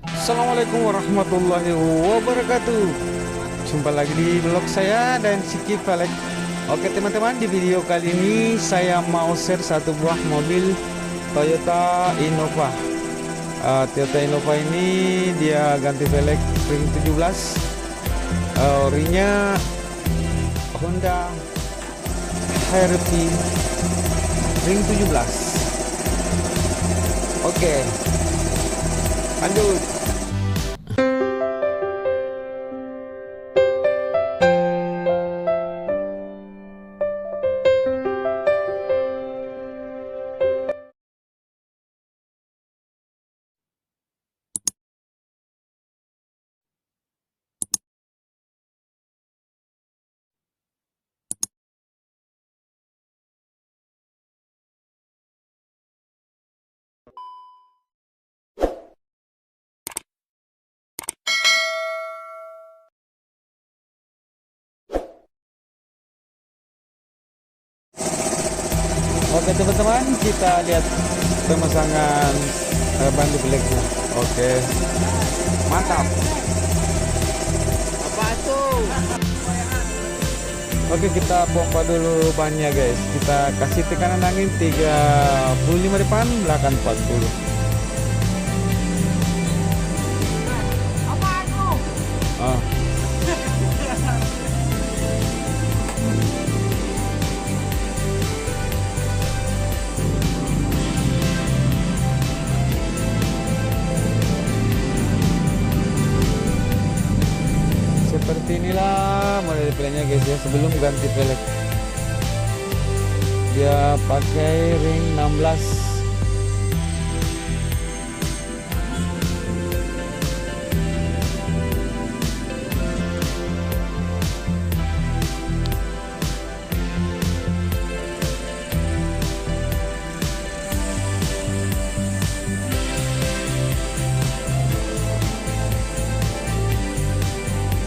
Assalamualaikum warahmatullahi wabarakatuh. Jumpa lagi di vlog saya dan Siki Velg. Oke teman-teman, di video kali ini saya mau share satu buah mobil Toyota Innova. Toyota Innova ini dia ganti velg ring 17. Orinya Honda HR-V ring 17. Oke, lanjut. Oke teman-teman, kita lihat pemasangan ban di velgnya. Oke, mantap. Apa tuh? Oke, kita pompa dulu bannya guys. Kita kasih tekanan angin 35 depan, belakang 40. Apa tuh? Ah. Seperti inilah model velgnya guys ya, sebelum ganti velg. Dia pakai ring 16.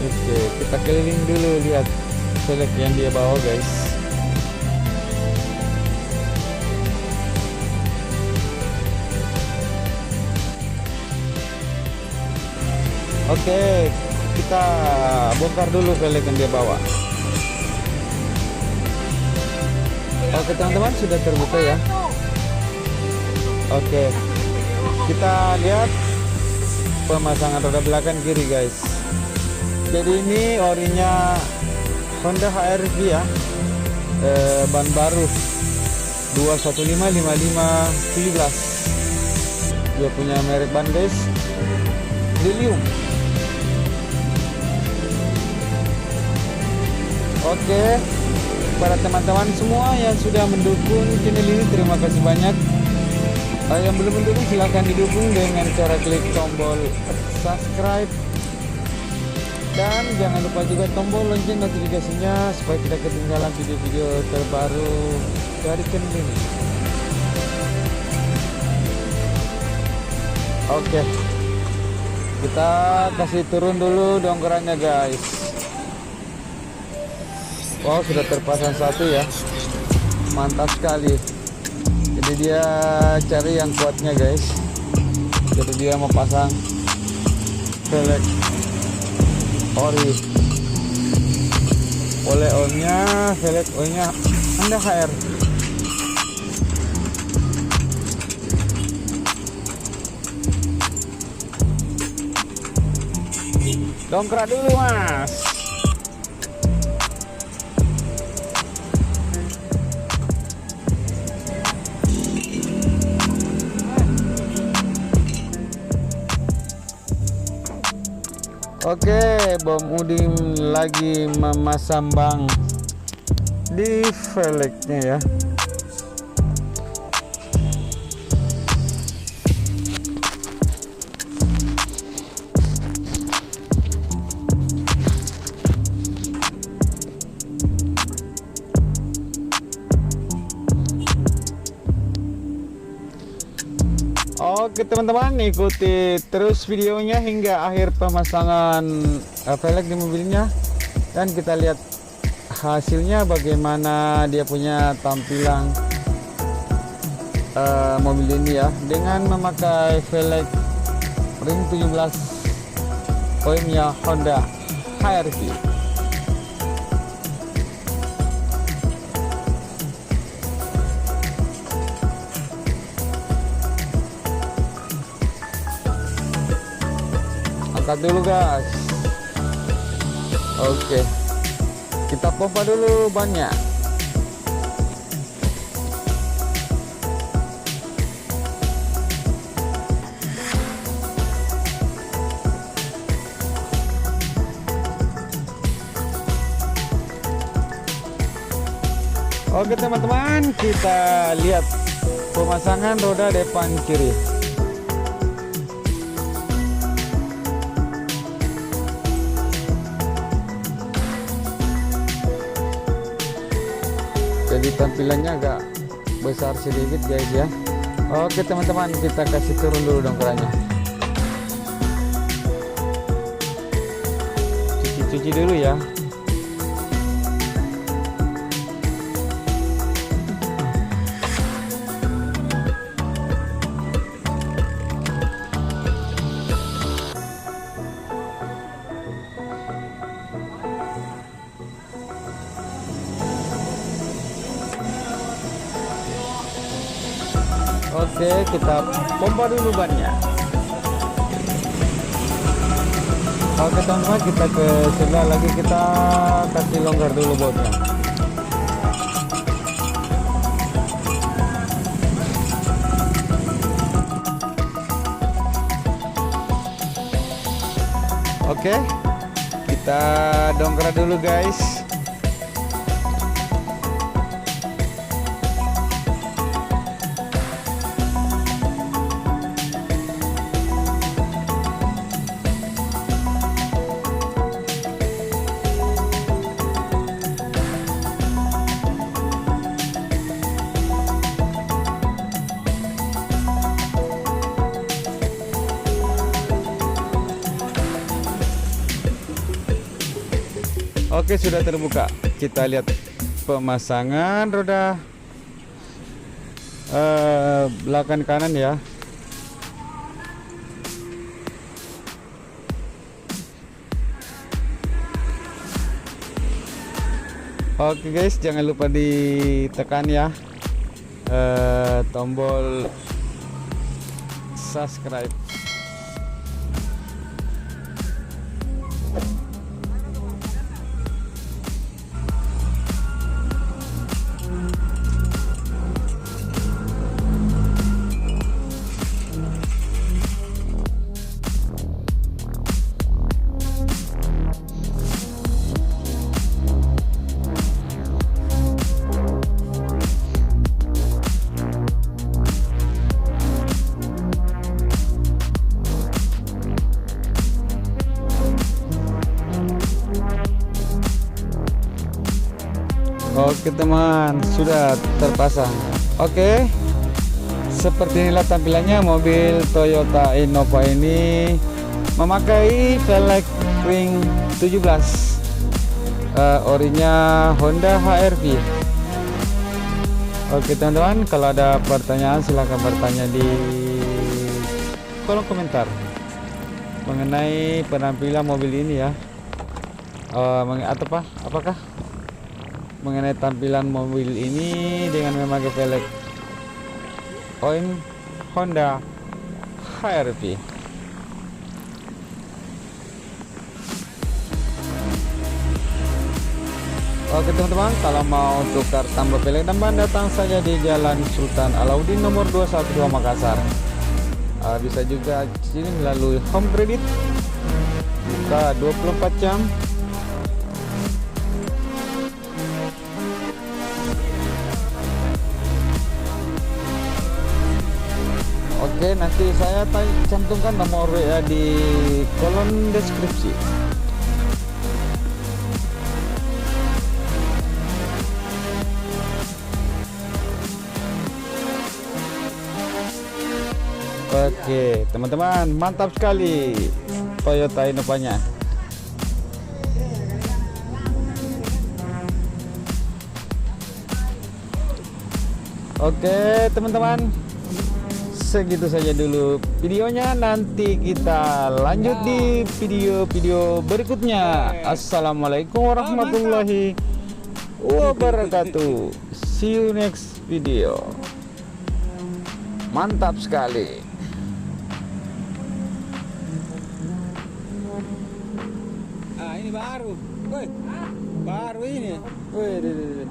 Oke, kita keliling dulu lihat velg yang dia bawa guys. Oke, kita bongkar dulu velg yang dia bawa. Oke teman-teman, sudah terbuka ya. Oke, kita lihat pemasangan roda belakang kiri guys. Jadi ini orinya Honda HR-V ya, ban baru 2155517. Dia punya merek ban guys, Lilium. Oke, para teman-teman semua yang sudah mendukung channel ini, terima kasih banyak. Yang belum mendukung silahkan didukung dengan cara klik tombol subscribe. Dan jangan lupa juga tombol lonceng notifikasinya supaya tidak ketinggalan video-video terbaru dari channel ini. Oke, kita kasih turun dulu dongkrannya guys. Wow, sudah terpasang satu ya, mantap sekali. Jadi dia cari yang kuatnya guys. Jadi dia mau pasang velg ori, oleh onnya velg onnya Honda HR. Dongkrak dulu mas. Oke, Bom Udin lagi memasang bang di velgnya ya. Oke teman-teman, ikuti terus videonya hingga akhir pemasangan velg di mobilnya, dan kita lihat hasilnya bagaimana dia punya tampilan mobil ini ya, dengan memakai velg ring 17 poinnya Honda HR-V. Angkat dulu guys. Oke, kita pompa dulu bannya. Oke teman-teman, kita lihat pemasangan roda depan kiri. Jadi tampilannya agak besar sedikit guys ya. Oke teman-teman, kita kasih turun dulu dongkraknya. Cuci dulu ya. Oke, kita pompa dulu bannya. Oke teman-teman, kita ke sebelah lagi, kita kasih longgar dulu bautnya. Oke, kita dongkrak dulu guys. Oke, sudah terbuka. Kita lihat pemasangan roda belakang kanan ya. Oke guys, jangan lupa ditekan ya tombol subscribe. Oke teman, sudah terpasang. Oke, seperti inilah tampilannya mobil Toyota Innova ini, memakai velg ring 17 orinya Honda HR-V. Oke teman-teman, kalau ada pertanyaan silahkan bertanya di kolom komentar mengenai penampilan mobil ini ya, apakah mengenai tampilan mobil ini dengan memakai velg Honda HR-V. Oke teman-teman, kalau mau tukar tambah velg dan ban, datang saja di Jalan Sultan Alauddin nomor 212 Makassar. Bisa juga sini melalui home credit, buka 24 jam. Oke, nanti saya cantumkan nomor WA di kolom deskripsi. Oke, teman-teman, mantap sekali Toyota Innova-nya. Oke, teman-teman, segitu saja dulu videonya. Nanti kita lanjut di video-video berikutnya. Assalamualaikum warahmatullahi wabarakatuh. See you next video. Mantap sekali. Ah, ini baru. Woi. Baru ini. Wih,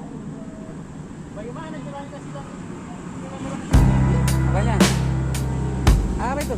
Bagaimana cara kasih tahu? Apanya? Apa itu?